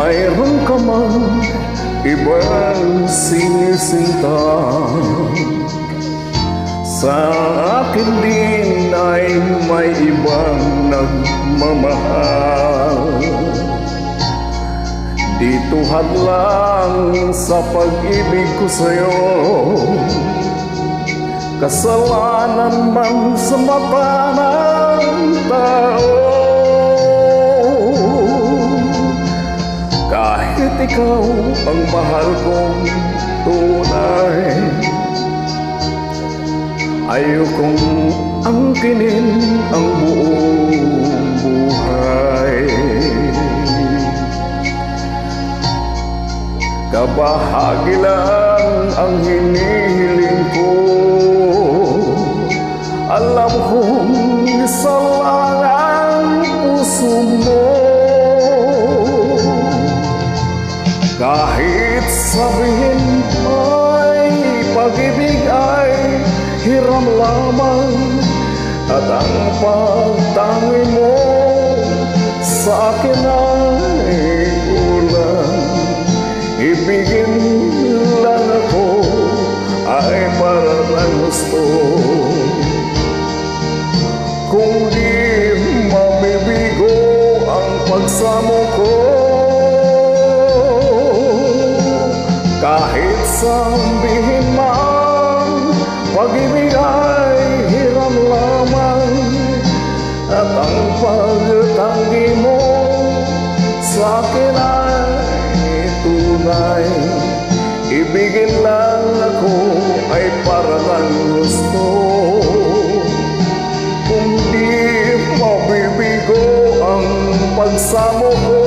mayroon ka man ibang sinisinta, sa akin din ay may ibang nagmamahal. Dito hadlang sa pag-ibig ko sa'yo, kasalanan man sa mata ng tao. Kahit ikaw ang mahal kong tunay, ayokong angkinin ang buong buhay. Kabahagi lang ang hinihiling ko, alam kong isa lang ang puso mo. Kahit sabihin ay pag-ibig ay hiram lamang, at ang pagtangi mo sa akin ay kulang. Ibigin lang ako ay para ng gusto, kung di mabibigo ang pagsamo ko. Kahit sabihin man pag-ibig ay hiram lamang, at ang pagtanggi mo sa akin ay tunay. Ibigin lang ako ay para ng gusto, kung di mabibigo ang pagsamo ko.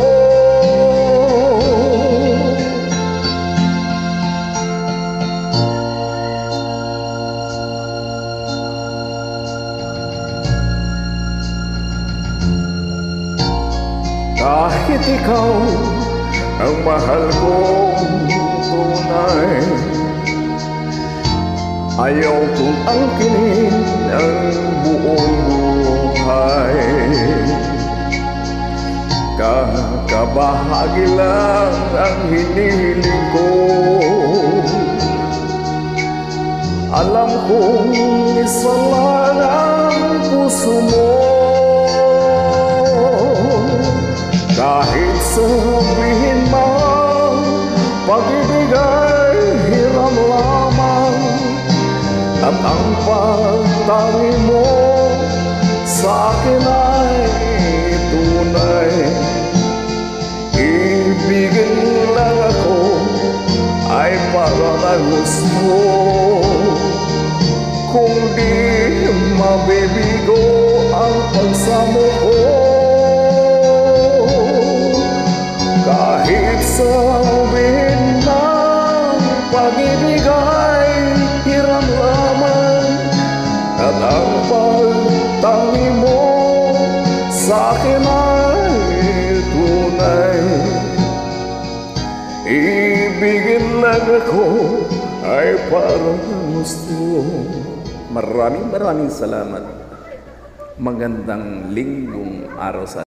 Kahit ikaw ang mahal kong tunay, ayaw kong angkinin ang buong buhay. Kakabahagi lang ang hinihiling ko, alam kong isa lang ang puso mo. Kahit sabihin man pag-ibig ay hiram lamang, at ang pagtangi mo sa akin ay tunay. Ibigin lang ako ay para ng gusto, kung di mabibigo ang pagsamo ko. Kahit sabihin na pag-ibig ay hiram lamang, at ang pagtangi mo sa akin ay tunay. Ibigin lang ako ay parang gusto. Maraming salamat. Magandang linggong araw sa